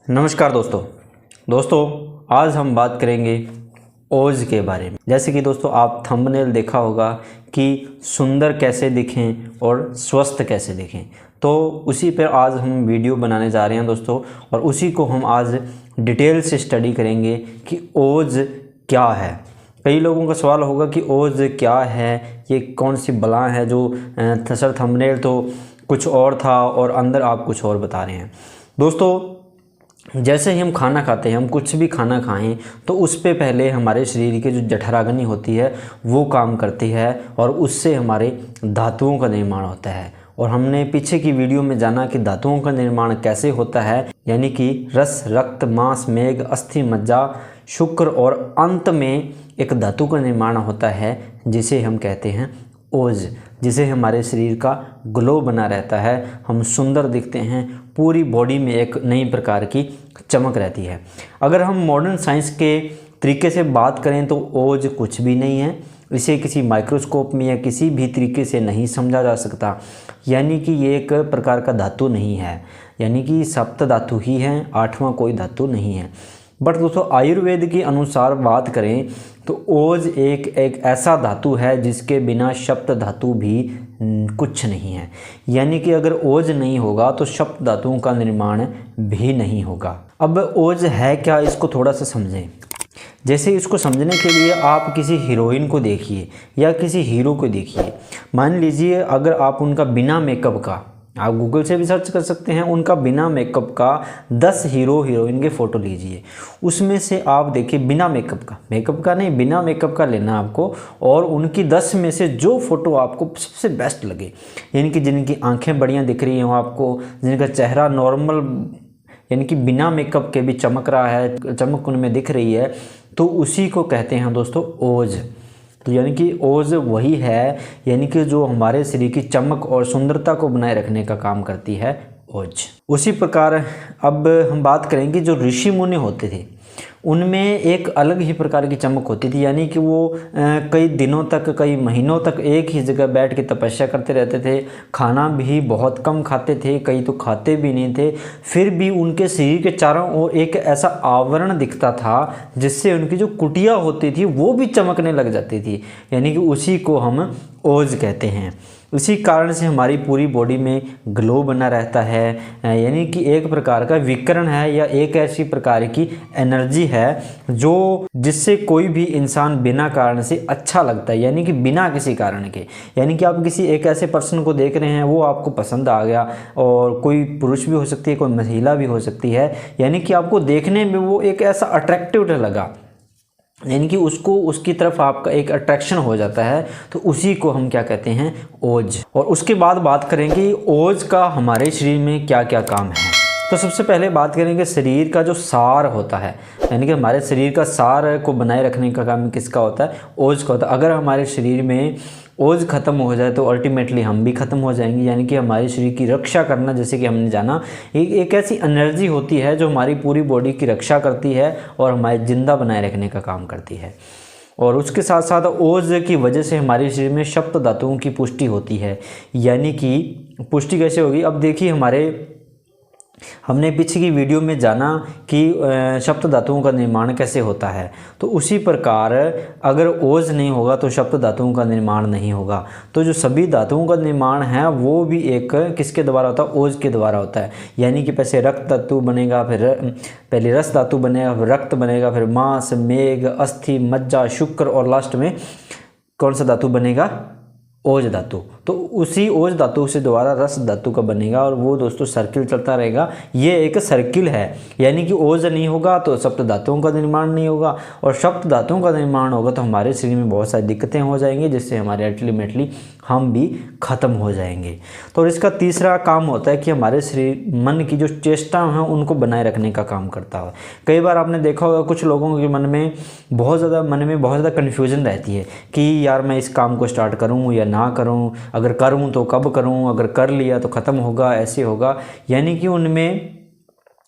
नमस्कार दोस्तों आज हम बात करेंगे ओज के बारे में। जैसे कि दोस्तों आप थंबनेल देखा होगा कि सुंदर कैसे दिखें और स्वस्थ कैसे दिखें, तो उसी पर आज हम वीडियो बनाने जा रहे हैं दोस्तों। और उसी को हम आज डिटेल से स्टडी करेंगे कि ओज क्या है। कई लोगों का सवाल होगा कि ओज क्या है, ये कौन सी बला है जो सर थंबनेल तो कुछ और था और अंदर आप कुछ और बता रहे हैं। दोस्तों जैसे ही हम खाना खाते हैं, हम कुछ भी खाना खाएं तो उस पे पहले हमारे शरीर की जो जठराग्नि होती है वो काम करती है और उससे हमारे धातुओं का निर्माण होता है। और हमने पीछे की वीडियो में जाना कि धातुओं का निर्माण कैसे होता है, यानी कि रस, रक्त, मांस, मेद, अस्थि, मज्जा, शुक्र और अंत में एक धातु का निर्माण होता है जिसे हम कहते हैं ओज, जिसे हमारे शरीर का ग्लो बना रहता है, हम सुंदर दिखते हैं, पूरी बॉडी में एक नई प्रकार की चमक रहती है। अगर हम मॉडर्न साइंस के तरीके से बात करें तो ओज कुछ भी नहीं है, इसे किसी माइक्रोस्कोप में या किसी भी तरीके से नहीं समझा जा सकता। यानी कि ये एक प्रकार का धातु नहीं है, यानी कि सप्त धातु ही हैं, आठवां कोई धातु नहीं है। बट दोस्तों आयुर्वेद के अनुसार बात करें तो ओज एक ऐसा धातु है जिसके बिना सप्त धातु भी कुछ नहीं है। यानी कि अगर ओज नहीं होगा तो सप्त धातुओं का निर्माण भी नहीं होगा। अब ओज है क्या, इसको थोड़ा सा समझें। जैसे इसको समझने के लिए आप किसी हीरोइन को देखिए या किसी हीरो को देखिए। मान लीजिए अगर आप उनका बिना मेकअप का, आप गूगल से भी सर्च कर सकते हैं, उनका बिना मेकअप का 10 हीरो हीरोइन के फ़ोटो लीजिए। उसमें से आप देखिए बिना मेकअप का नहीं, बिना मेकअप का लेना आपको, और उनकी 10 में से जो फ़ोटो आपको सबसे बेस्ट लगे, यानी कि जिनकी आंखें बढ़िया दिख रही हों आपको, जिनका चेहरा नॉर्मल यानी कि बिना मेकअप के भी चमक रहा है, चमक उनमें दिख रही है, तो उसी को कहते हैं दोस्तों ओज। तो यानी कि ओज वही है, यानी कि जो हमारे शरीर की चमक और सुंदरता को बनाए रखने का काम करती है ओज। उसी प्रकार अब हम बात करेंगे जो ऋषि मुनि होते थे, उनमें एक अलग ही प्रकार की चमक होती थी। यानी कि वो कई दिनों तक, कई महीनों तक एक ही जगह बैठ के तपस्या करते रहते थे। खाना भी बहुत कम खाते थे, कई तो खाते भी नहीं थे। फिर भी उनके शरीर के चारों ओर एक ऐसा आवरण दिखता था जिससे उनकी जो कुटिया होती थी वो भी चमकने लग जाती थी। यानी कि उसी को हम ओज कहते हैं। इसी कारण से हमारी पूरी बॉडी में ग्लो बना रहता है, यानी कि एक प्रकार का विकिरण है या एक ऐसी प्रकार की एनर्जी है जो जिससे कोई भी इंसान बिना कारण से अच्छा लगता है, यानी कि बिना किसी कारण के। यानी कि आप किसी एक ऐसे पर्सन को देख रहे हैं, वो आपको पसंद आ गया, और कोई पुरुष भी हो सकती है, कोई महिला भी हो सकती है, यानी कि आपको देखने में वो एक ऐसा अट्रैक्टिव लगा, यानी कि उसको उसकी तरफ आपका एक अट्रैक्शन हो जाता है, तो उसी को हम क्या कहते हैं ओज। और उसके बाद बात करेंगे ओज का हमारे शरीर में क्या क्या काम है। तो सबसे पहले बात करेंगे शरीर का जो सार होता है, यानी कि हमारे शरीर का सार को बनाए रखने का काम किसका होता है, ओज का होता है। अगर हमारे शरीर में ओज खत्म हो जाए तो अल्टीमेटली हम भी खत्म हो जाएंगे। यानी कि हमारे शरीर की रक्षा करना, जैसे कि हमने जाना, एक ऐसी एनर्जी होती है जो हमारी पूरी बॉडी की रक्षा करती है और हमारे जिंदा बनाए रखने का काम करती है। और उसके साथ साथ ओज की वजह से हमारे शरीर में सप्त धातुओं की पुष्टि होती है। यानी कि पुष्टि कैसे होगी, अब देखिए हमने पीछे की वीडियो में जाना कि सप्त धातुओं का निर्माण कैसे होता है, तो उसी प्रकार अगर ओज नहीं होगा तो सप्त धातुओं का निर्माण नहीं होगा। तो जो सभी धातुओं का निर्माण है वो भी एक किसके द्वारा होता है, ओज के द्वारा होता है। यानी कि पहले रक्त धातु बनेगा, फिर पहले रस धातु बनेगा, फिर रक्त बनेगा, फिर मांस, मेद, अस्थि, मज्जा, शुक्र, और लास्ट में कौन सा धातु बनेगा, ओज धातु। तो उसी ओज धातु से दोबारा रस धातु का बनेगा, और वो दोस्तों सर्किल चलता रहेगा। ये एक सर्किल है, यानी कि ओज नहीं होगा तो सप्त धातुओं का निर्माण नहीं होगा, और सप्त धातुओं का निर्माण होगा तो हमारे शरीर में बहुत सारी दिक्कतें हो जाएंगी, जिससे हमारे अल्टीमेटली हम भी खत्म हो जाएंगे। तो इसका तीसरा काम होता है कि हमारे शरीर, मन की जो चेष्टा हैं उनको बनाए रखने का काम करता है। कई बार आपने देखा होगा कुछ लोगों के मन में बहुत ज़्यादा कन्फ्यूजन रहती है कि यार मैं इस काम को स्टार्ट करूँ या ना करूँ, अगर करूँ तो कब करूँ, अगर कर लिया तो ख़त्म होगा, ऐसे होगा। यानी कि उनमें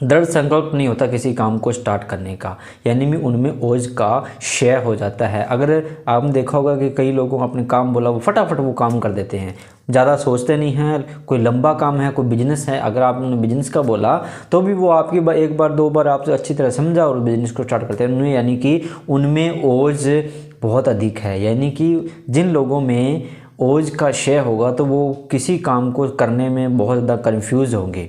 दृढ़ संकल्प नहीं होता किसी काम को स्टार्ट करने का, यानी कि उनमें ओज का क्षय हो जाता है। अगर आपने देखा होगा कि कई लोगों को अपने काम बोला वो फटाफट वो काम कर देते हैं, ज़्यादा सोचते नहीं हैं। कोई लंबा काम है, कोई बिजनेस है, अगर आपने बिजनेस का बोला तो भी वो आपकी एक बार दो बार आपसे अच्छी तरह समझा और बिजनेस को स्टार्ट करते हैं उनमें, यानी कि उनमें ओज बहुत अधिक है। यानी कि जिन लोगों में ओज का क्षय होगा तो वो किसी काम को करने में बहुत ज़्यादा कन्फ्यूज़ होंगे।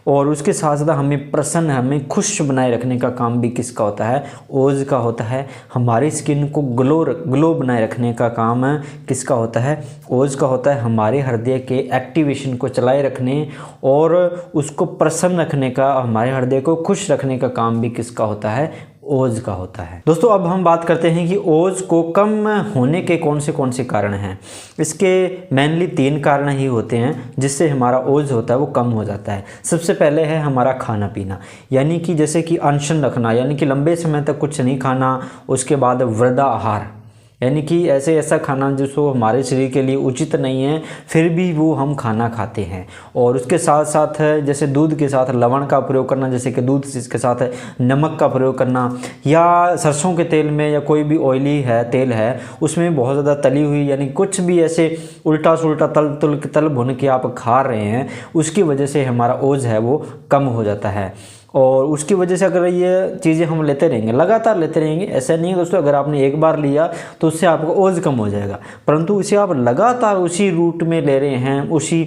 और उसके साथ साथ हमें प्रसन्न, हमें खुश बनाए रखने का काम भी किसका होता है? ओज का होता है। हमारी स्किन को ग्लो बनाए रखने का काम किसका होता है? ओज का होता है। हमारे हृदय के एक्टिवेशन को चलाए रखने और उसको प्रसन्न रखने का, हमारे हृदय को खुश रखने का काम भी किसका होता है? ओज का होता है। दोस्तों अब हम बात करते हैं कि ओज को कम होने के कौन से कारण हैं। इसके मेनली 3 कारण ही होते हैं जिससे हमारा ओज होता है वो कम हो जाता है। सबसे पहले है हमारा खाना पीना, यानी कि जैसे कि अनशन रखना, यानी कि लंबे समय तक कुछ नहीं खाना। उसके बाद वृद्धा आहार, यानी कि ऐसा खाना जो हमारे शरीर के लिए उचित नहीं है फिर भी वो हम खाना खाते हैं। और उसके साथ साथ जैसे दूध के साथ लवण का प्रयोग करना, जैसे कि दूध के साथ नमक का प्रयोग करना, या सरसों के तेल में या कोई भी ऑयली है तेल है उसमें बहुत ज़्यादा तली हुई, यानी कुछ भी ऐसे उल्टा सुल्टा तल भुन के आप खा रहे हैं, उसकी वजह से हमारा ओज है वो कम हो जाता है। और उसकी वजह से अगर ये चीज़ें हम लेते रहेंगे, लगातार लेते रहेंगे, ऐसा नहीं है दोस्तों अगर आपने एक बार लिया तो उससे आपका ओज कम हो जाएगा, परंतु इसे आप लगातार उसी रूट में ले रहे हैं, उसी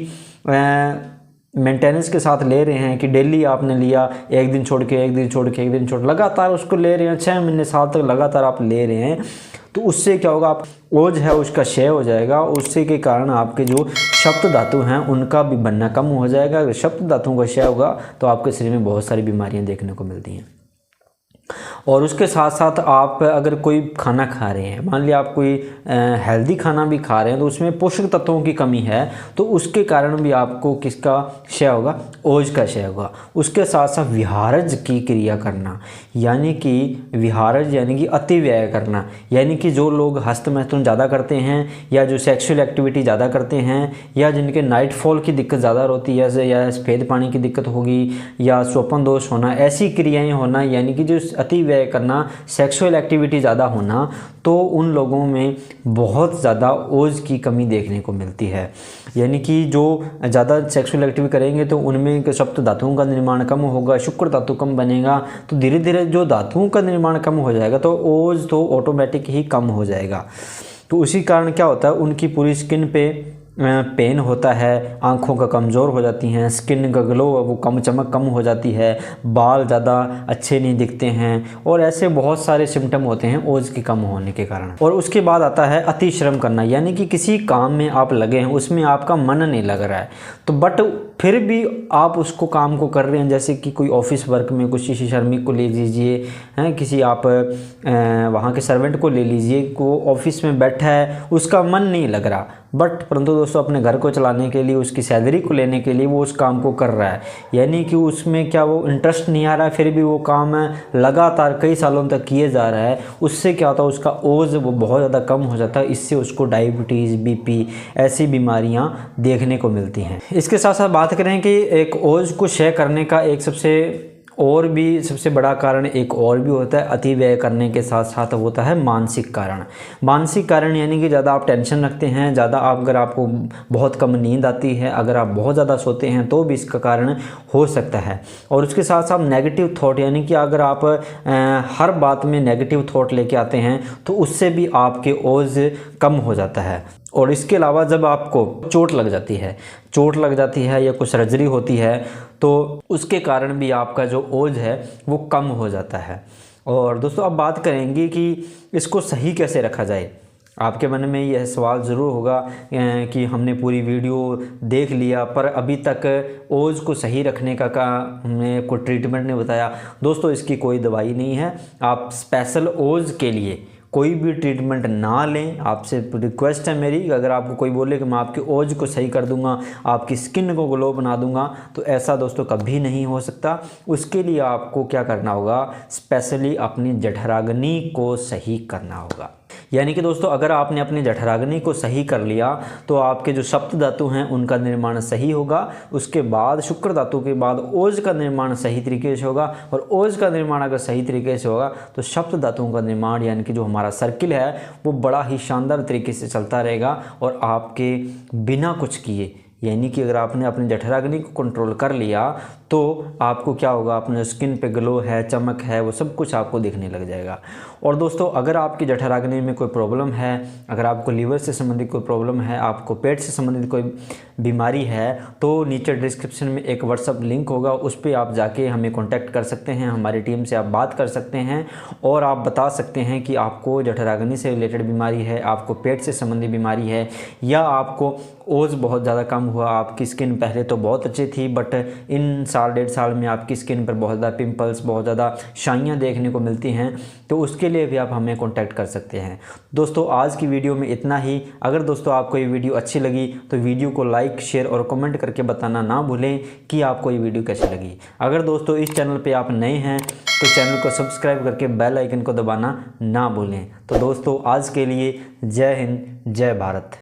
मेंटेनेंस के साथ ले रहे हैं कि डेली आपने लिया, एक दिन छोड़ के एक दिन छोड़ के एक दिन छोड़, लगातार उसको ले रहे हैं, 6 महीने साल तक लगातार आप ले रहे हैं, तो उससे क्या होगा? आप ओज है उसका क्षय हो जाएगा। उससे के कारण आपके जो सप्त धातु हैं उनका भी बनना कम हो जाएगा। अगर सप्त धातुओं का क्षय होगा तो आपके शरीर में बहुत सारी बीमारियां देखने को मिलती हैं। और उसके साथ साथ आप अगर कोई खाना खा रहे हैं, मान लिया आप कोई हेल्दी खाना भी खा रहे हैं तो उसमें पोषक तत्वों की कमी है, तो उसके कारण भी आपको किसका क्षय होगा? ओज का क्षय होगा। उसके साथ साथ विहारज की क्रिया करना, यानी कि विहारज यानी कि अति व्यय करना, यानी कि जो लोग हस्तमैथुन ज़्यादा करते हैं या जो सेक्सुअल एक्टिविटी ज़्यादा करते हैं या जिनके नाइट फॉल की दिक्कत ज़्यादा होती है, या सफ़ेद पानी की दिक्कत होगी या स्वप्न दोष होना, ऐसी क्रियाएँ होना, यानी कि जो अति व्यय करना, सेक्सुअल एक्टिविटी ज़्यादा होना, तो उन लोगों में बहुत ज़्यादा ओज की कमी देखने को मिलती है। यानी कि जो ज़्यादा सेक्सुअल एक्टिविटी करेंगे तो उनमें सप्त धातुओं का निर्माण कम होगा, शुक्र धातु कम बनेगा, तो धीरे धीरे जो धातुओं का निर्माण कम हो जाएगा तो ओज तो ऑटोमेटिक ही कम हो जाएगा। तो उसी कारण क्या होता है? उनकी पूरी स्किन पे पेन होता है, आंखों का कमज़ोर हो जाती हैं, स्किन का ग्लो वो चमक कम हो जाती है, बाल ज़्यादा अच्छे नहीं दिखते हैं, और ऐसे बहुत सारे सिम्टम होते हैं ओज की कम होने के कारण। और उसके बाद आता है अति श्रम करना, यानी कि किसी काम में आप लगे हैं उसमें आपका मन नहीं लग रहा है, तो बट फिर भी आप उसको काम को कर रहे हैं। जैसे कि कोई ऑफिस वर्क में कुछ किसी श्रमिक को ले लीजिए, हैं किसी आप वहाँ के सर्वेंट को ले लीजिए, वो ऑफिस में बैठा है, उसका मन नहीं लग रहा, बट परंतु दोस्तों अपने घर को चलाने के लिए, उसकी सैलरी को लेने के लिए वो उस काम को कर रहा है, यानी कि उसमें क्या वो इंटरेस्ट नहीं आ रहा है, फिर भी वो काम लगातार कई सालों तक किए जा रहा है। उससे क्या होता है? उसका ओज वो बहुत ज़्यादा कम हो जाता है। इससे उसको डायबिटीज़, बीपी ऐसी बीमारियां देखने को मिलती हैं। इसके साथ साथ बात करें कि एक ओज को क्षय करने का एक सबसे बड़ा कारण एक और भी होता है, अति व्यय करने के साथ साथ होता है मानसिक कारण। मानसिक कारण यानी कि ज़्यादा आप टेंशन रखते हैं, ज़्यादा अगर आपको बहुत कम नींद आती है, अगर आप बहुत ज़्यादा सोते हैं तो भी इसका कारण हो सकता है। और उसके साथ साथ नेगेटिव थॉट, यानी कि अगर आप हर बात में नेगेटिव थॉट लेके आते हैं तो उससे भी आपके ओज कम हो जाता है। और इसके अलावा जब आपको चोट लग जाती है या कुछ सर्जरी होती है तो उसके कारण भी आपका जो ओज है वो कम हो जाता है। और दोस्तों अब बात करेंगे कि इसको सही कैसे रखा जाए। आपके मन में यह सवाल ज़रूर होगा कि हमने पूरी वीडियो देख लिया पर अभी तक ओज को सही रखने का हमने कोई ट्रीटमेंट नहीं बताया। दोस्तों इसकी कोई दवाई नहीं है, आप स्पेशल ओज के लिए कोई भी ट्रीटमेंट ना लें। आपसे रिक्वेस्ट है मेरी, अगर आपको कोई बोले कि मैं आपके ओज को सही कर दूंगा, आपकी स्किन को ग्लो बना दूंगा, तो ऐसा दोस्तों कभी नहीं हो सकता। उसके लिए आपको क्या करना होगा? स्पेशली अपनी जठराग्नि को सही करना होगा। यानी कि दोस्तों अगर आपने अपने जठराग्नि को सही कर लिया तो आपके जो सप्त धातु हैं उनका निर्माण सही होगा। उसके बाद शुक्र धातु के बाद ओज का निर्माण सही तरीके से होगा, और ओज का निर्माण अगर सही तरीके से होगा तो सप्त धातुओं का निर्माण यानी कि जो हमारा सर्किल है वो बड़ा ही शानदार तरीके से चलता रहेगा। और आपके बिना कुछ किए, यानी कि अगर आपने अपने जठराग्नि को कंट्रोल कर लिया तो आपको क्या होगा, अपने स्किन पे ग्लो है, चमक है, वो सब कुछ आपको दिखने लग जाएगा। और दोस्तों अगर आपकी जठराग्नि में कोई प्रॉब्लम है, अगर आपको लीवर से संबंधित कोई प्रॉब्लम है, आपको पेट से संबंधित कोई बीमारी है, तो नीचे डिस्क्रिप्शन में एक व्हाट्सअप लिंक होगा, उस पर आप जाके हमें कॉन्टैक्ट कर सकते हैं, हमारी टीम से आप बात कर सकते हैं और आप बता सकते हैं कि आपको जठराग्नि से रिलेटेड बीमारी है, आपको पेट से संबंधित बीमारी है, या आपको ओज बहुत ज़्यादा कम हुआ, आपकी स्किन पहले तो बहुत अच्छी थी बट इन साल डेढ़ साल में आपकी स्किन पर बहुत ज़्यादा पिंपल्स, बहुत ज़्यादा शाइयाँ देखने को मिलती हैं, तो उसके लिए भी आप हमें कॉन्टैक्ट कर सकते हैं। दोस्तों आज की वीडियो में इतना ही। अगर दोस्तों आपको ये वीडियो अच्छी लगी तो वीडियो को लाइक, शेयर और कमेंट करके बताना ना भूलें कि आपको ये वीडियो कैसी लगी। अगर दोस्तों इस चैनल पर आप नए हैं तो चैनल को सब्सक्राइब करके बेल आइकन को दबाना ना भूलें। तो दोस्तों आज के लिए जय हिंद, जय भारत।